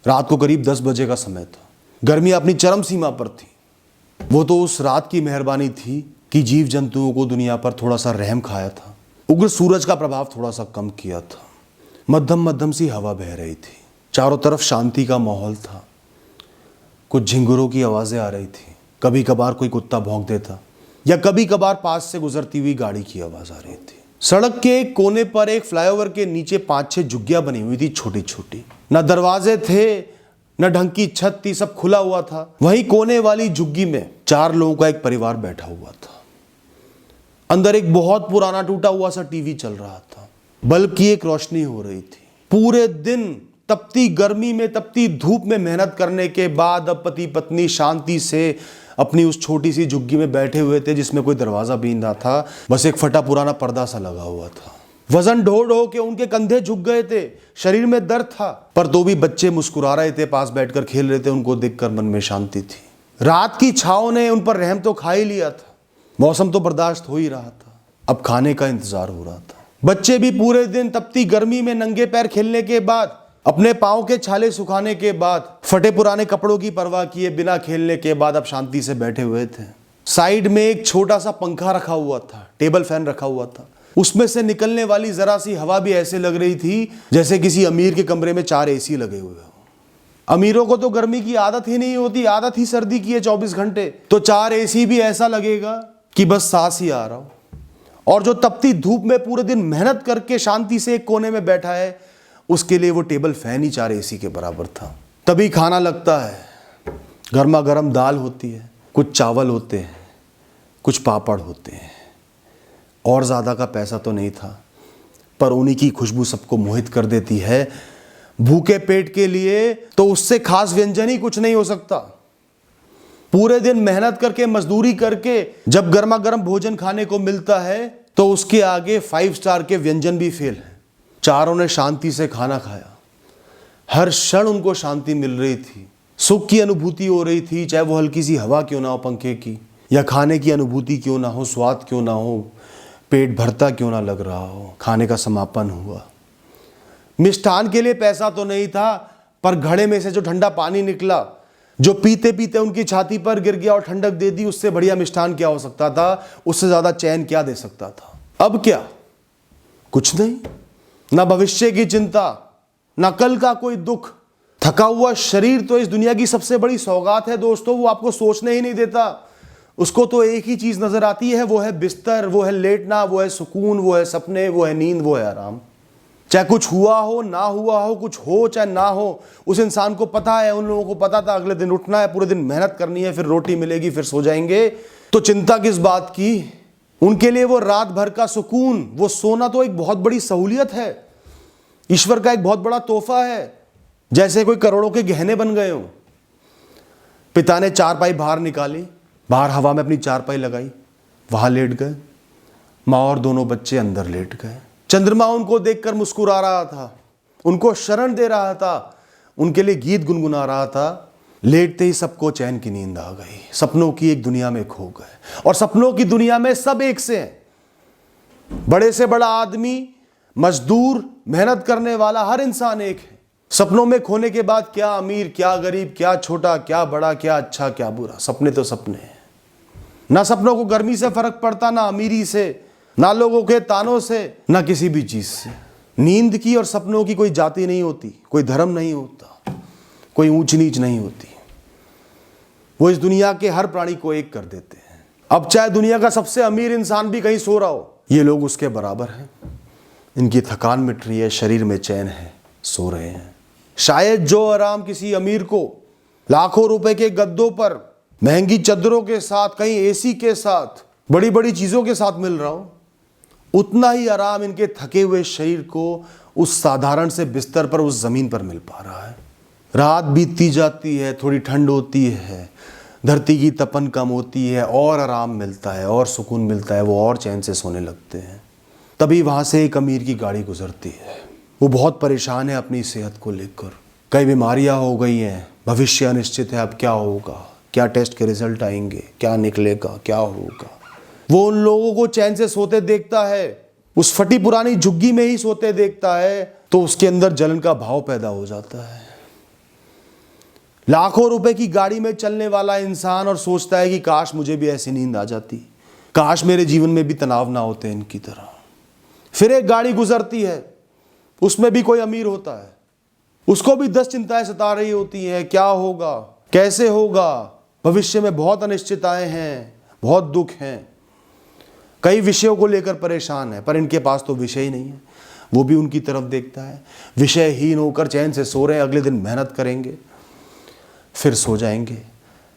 रात को करीब 10 बजे का समय था। गर्मी अपनी चरम सीमा पर थी। वो तो उस रात की मेहरबानी थी कि जीव जंतुओं को दुनिया पर थोड़ा सा रहम खाया था। उग्र सूरज का प्रभाव थोड़ा सा कम किया था। मध्यम मध्यम सी हवा बह रही थी। चारों तरफ शांति का माहौल था। कुछ झिंगुरों की आवाजें आ रही थी। कभी कभार कोई कुत्ता भौंक देता या कभी कभार पास से गुजरती हुई गाड़ी की आवाज आ रही थी। सड़क के एक कोने पर एक फ्लाईओवर के नीचे 5-6 झुग्गियां बनी हुई थी, छोटी छोटी। न दरवाजे थे न ढंग की छत थी, सब खुला हुआ था। वहीं कोने वाली झुग्गी में 4 लोगों का एक परिवार बैठा हुआ था। अंदर एक बहुत पुराना टूटा हुआ सा टीवी चल रहा था। बल्ब की एक रोशनी हो रही थी। पूरे दिन तपती गर्मी में, तपती धूप में मेहनत करने के बाद अब पति पत्नी शांति से अपनी उस छोटी सी झुग्गी में बैठे हुए थे, जिसमें कोई दरवाजा भी ना था, बस एक फटा पुराना पर्दा सा लगा हुआ था। वजन ढो ढो के उनके कंधे झुक गए थे, शरीर में दर्द था, पर तो भी बच्चे मुस्कुरा रहे थे, पास बैठकर खेल रहे थे। उनको देखकर मन में शांति थी। रात की छांव ने उन पर रहम तो खा ही लिया था। मौसम तो बर्दाश्त हो ही रहा था। अब खाने का इंतजार हो रहा था। बच्चे भी पूरे दिन तपती गर्मी में नंगे पैर खेलने के बाद, अपने पांव के छाले सुखाने के बाद, फटे पुराने कपड़ों की परवाह किए बिना खेलने के बाद अब शांति से बैठे हुए थे। साइड में एक छोटा सा पंखा रखा हुआ था, टेबल फैन रखा हुआ था। उसमें से निकलने वाली जरा सी हवा भी ऐसे लग रही थी जैसे किसी अमीर के कमरे में 4 एसी लगे हुए हो। अमीरों को तो गर्मी की आदत ही नहीं होती, आदत ही सर्दी की है 24 घंटे। तो 4 एसी भी ऐसा लगेगा कि बस सांस ही आ रहा हो। और जो तपती धूप में पूरे दिन मेहनत करके शांति से एक कोने में बैठा है, उसके लिए वो टेबल फैन ही 4 एसी के बराबर था। तभी खाना लगता है। गर्मा गर्म दाल होती है, कुछ चावल होते हैं, कुछ पापड़ होते हैं। और ज़्यादा का पैसा तो नहीं था, पर उन्हीं की खुशबू सबको मोहित कर देती है। भूखे पेट के लिए तो उससे खास व्यंजन ही कुछ नहीं हो सकता। पूरे दिन मेहनत करके, मजदूरी करके जब गर्मा गर्म भोजन खाने को मिलता है तो उसके आगे 5 स्टार के व्यंजन भी फेल हैं। चारों ने शांति से खाना खाया। हर क्षण उनको शांति मिल रही थी, सुख की अनुभूति हो रही थी, चाहे वो हल्की सी हवा क्यों ना हो पंखे की, या खाने की अनुभूति क्यों ना हो, स्वाद क्यों ना हो, पेट भरता क्यों ना लग रहा हो। खाने का समापन हुआ। मिष्ठान के लिए पैसा तो नहीं था, पर घड़े में से जो ठंडा पानी निकला, जो पीते पीते उनकी छाती पर गिर गया और ठंडक दे दी, उससे बढ़िया मिष्ठान क्या हो सकता था? उससे ज्यादा चैन क्या दे सकता था? अब क्या? कुछ नहीं। ना भविष्य की चिंता, ना कल का कोई दुख। थका हुआ शरीर तो इस दुनिया की सबसे बड़ी सौगात है दोस्तों। वो आपको सोचने ही नहीं देता। उसको तो एक ही चीज नजर आती है, वो है बिस्तर, वो है लेटना, वो है सुकून, वो है सपने, वो है नींद, वो है आराम। चाहे कुछ हुआ हो, ना हुआ हो, कुछ हो चाहे ना हो, उस इंसान को पता है, उन लोगों को पता था अगले दिन उठना है, पूरे दिन मेहनत करनी है, फिर रोटी मिलेगी, फिर सो जाएंगे। तो चिंता किस बात की? उनके लिए वो रात भर का सुकून, वो सोना तो एक बहुत बड़ी सहूलियत है, ईश्वर का एक बहुत बड़ा तोहफा है, जैसे कोई करोड़ों के गहने बन गए हो। पिता ने चारपाई बाहर निकाली, बाहर हवा में अपनी चारपाई लगाई, वहां लेट गए। माँ और दोनों बच्चे अंदर लेट गए। चंद्रमा उनको देखकर मुस्कुरा रहा था, उनको शरण दे रहा था, उनके लिए गीत गुनगुना रहा था। लेटते ही सबको चैन की नींद आ गई। सपनों की एक दुनिया में खो गए, और सपनों की दुनिया में सब एक से हैं। बड़े से बड़ा आदमी, मजदूर, मेहनत करने वाला, हर इंसान एक है। सपनों में खोने के बाद क्या अमीर, क्या गरीब, क्या छोटा, क्या बड़ा, क्या अच्छा, क्या बुरा, सपने तो सपने हैं। ना सपनों को गर्मी से फर्क पड़ता, ना अमीरी से, ना लोगों के तानों से, ना किसी भी चीज से। नींद की और सपनों की कोई जाति नहीं होती, कोई धर्म नहीं होता, कोई ऊंच नीच नहीं होती। वो इस दुनिया के हर प्राणी को एक कर देते हैं। अब चाहे दुनिया का सबसे अमीर इंसान भी कहीं सो रहा हो, ये लोग उसके बराबर हैं। इनकी थकान मिट रही है, शरीर में चैन है, सो रहे हैं। शायद जो आराम किसी अमीर को लाखों रुपए के गद्दों पर, महंगी चादरों के साथ, कहीं एसी के साथ, बड़ी बड़ी चीजों के साथ मिल रहा हो, उतना ही आराम इनके थके हुए शरीर को उस साधारण से बिस्तर पर, उस जमीन पर मिल पा रहा है। रात बीतती जाती है, थोड़ी ठंड होती है, धरती की तपन कम होती है, और आराम मिलता है, और सुकून मिलता है, वो और चैन से सोने लगते हैं। तभी वहां से एक अमीर की गाड़ी गुजरती है। वो बहुत परेशान है अपनी सेहत को लेकर। कई बीमारियां हो गई हैं, भविष्य अनिश्चित है, अब क्या होगा, क्या टेस्ट के रिजल्ट आएंगे, क्या निकलेगा, क्या होगा। वो उन लोगों को चैन से सोते देखता है, उस फटी पुरानी झुग्गी में ही सोते देखता है, तो उसके अंदर जलन का भाव पैदा हो जाता है। लाखों रुपए की गाड़ी में चलने वाला इंसान और सोचता है कि काश मुझे भी ऐसी नींद आ जाती, काश मेरे जीवन में भी तनाव ना होते इनकी तरह। फिर एक गाड़ी गुजरती है, उसमें भी कोई अमीर होता है, उसको भी 10 चिंताएं सता रही होती हैं, क्या होगा, कैसे होगा, भविष्य में बहुत अनिश्चितताएं हैं, बहुत दुख हैं, कई विषयों को लेकर परेशान है, पर इनके पास तो विषय ही नहीं है। वो भी उनकी तरफ देखता है, विषयहीन होकर चैन से सो रहे हैं, अगले दिन मेहनत करेंगे फिर सो जाएंगे।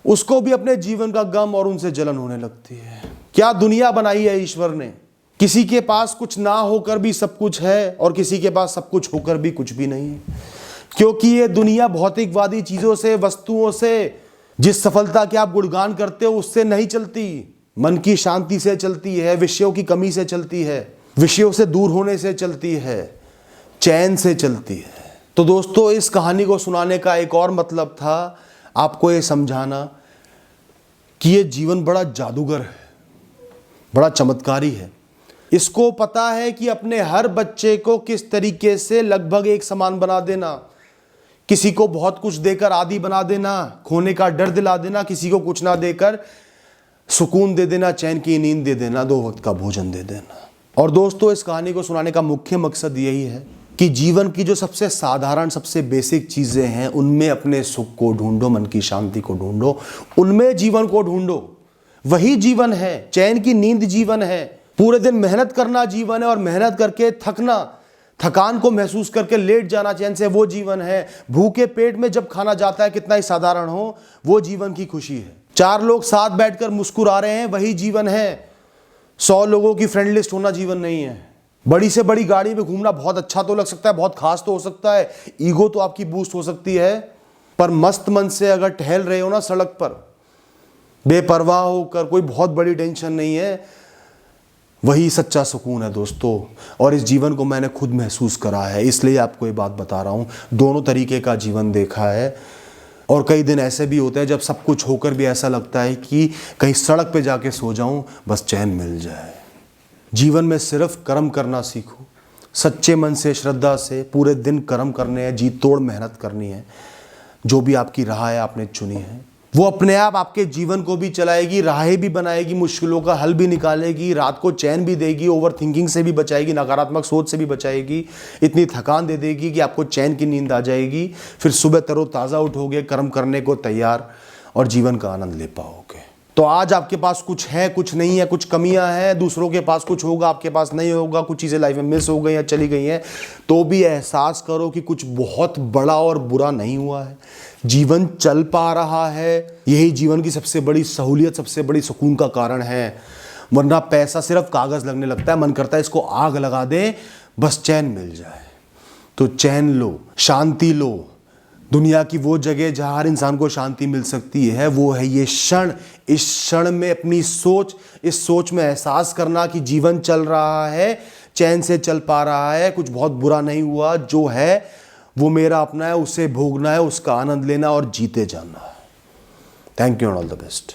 उसको भी अपने जीवन का गम और उनसे जलन होने लगती है। क्या दुनिया बनाई है ईश्वर ने, किसी के पास कुछ ना होकर भी सब कुछ है और किसी के पास सब कुछ होकर भी कुछ भी नहीं है। क्योंकि ये दुनिया भौतिकवादी चीजों से, वस्तुओं से, जिस सफलता के आप गुणगान करते हो उससे नहीं चलती, मन की शांति से चलती है, विषयों की कमी से चलती है, विषयों से दूर होने से चलती है, चैन से चलती है। तो दोस्तों, इस कहानी को सुनाने का एक और मतलब था आपको ये समझाना कि ये जीवन बड़ा जादूगर है, बड़ा चमत्कारी है। इसको पता है कि अपने हर बच्चे को किस तरीके से लगभग एक समान बना देना, किसी को बहुत कुछ देकर आदी बना देना, खोने का डर दिला देना, किसी को कुछ ना देकर सुकून दे देना, चैन की नींद दे देना, 2 वक्त का भोजन दे देना। और दोस्तों, इस कहानी को सुनाने का मुख्य मकसद यही है कि जीवन की जो सबसे साधारण, सबसे बेसिक चीजें हैं उनमें अपने सुख को ढूंढो, मन की शांति को ढूंढो, उनमें जीवन को ढूंढो। वही जीवन है, चैन की नींद जीवन है, पूरे दिन मेहनत करना जीवन है और मेहनत करके थकना, थकान को महसूस करके लेट जाना चैन से, वो जीवन है। भूखे पेट में जब खाना जाता है, कितना ही साधारण हो, वो जीवन की खुशी है। 4 लोग साथ बैठकर मुस्कुरा रहे हैं, वही जीवन है। 100 लोगों की फ्रेंड लिस्ट होना जीवन नहीं है। बड़ी से बड़ी गाड़ी में घूमना बहुत अच्छा तो लग सकता है, बहुत खास तो हो सकता है, ईगो तो आपकी बूस्ट हो सकती है, पर मस्त मन से अगर टहल रहे हो ना सड़क पर, बेपरवाह होकर, कोई बहुत बड़ी टेंशन नहीं है, वही सच्चा सुकून है दोस्तों। और इस जीवन को मैंने खुद महसूस करा है, इसलिए आपको ये बात बता रहा हूँ। दोनों तरीके का जीवन देखा है। और कई दिन ऐसे भी होते हैं जब सब कुछ होकर भी ऐसा लगता है कि कहीं सड़क पे जाके सो जाऊं, बस चैन मिल जाए। जीवन में सिर्फ कर्म करना सीखो, सच्चे मन से, श्रद्धा से पूरे दिन कर्म करने हैं, जी तोड़ मेहनत करनी है। जो भी आपकी राह है आपने चुनी है, वो अपने आप आपके जीवन को भी चलाएगी, राहें भी बनाएगी, मुश्किलों का हल भी निकालेगी, रात को चैन भी देगी, ओवर थिंकिंग से भी बचाएगी, नकारात्मक सोच से भी बचाएगी, इतनी थकान दे देगी कि आपको चैन की नींद आ जाएगी। फिर सुबह तरोताज़ा उठोगे, कर्म करने को तैयार, और जीवन का आनंद ले पाओगे। तो आज आपके पास कुछ है, कुछ नहीं है, कुछ कमियां हैं, दूसरों के पास कुछ होगा, आपके पास नहीं होगा, कुछ चीज़ें लाइफ में मिस हो गई या चली गई हैं, तो भी एहसास करो कि कुछ बहुत बड़ा और बुरा नहीं हुआ है। जीवन चल पा रहा है, यही जीवन की सबसे बड़ी सहूलियत, सबसे बड़ी सुकून का कारण है। वरना पैसा सिर्फ कागज़ लगने लगता है, मन करता है इसको आग लगा दें, बस चैन मिल जाए। तो चैन लो, शांति लो। दुनिया की वो जगह जहाँ हर इंसान को शांति मिल सकती है, वो है ये क्षण। इस क्षण में अपनी सोच, इस सोच में एहसास करना कि जीवन चल रहा है, चैन से चल पा रहा है, कुछ बहुत बुरा नहीं हुआ, जो है वो मेरा अपना है, उसे भोगना है, उसका आनंद लेना और जीते जाना है। Thank you and all the best.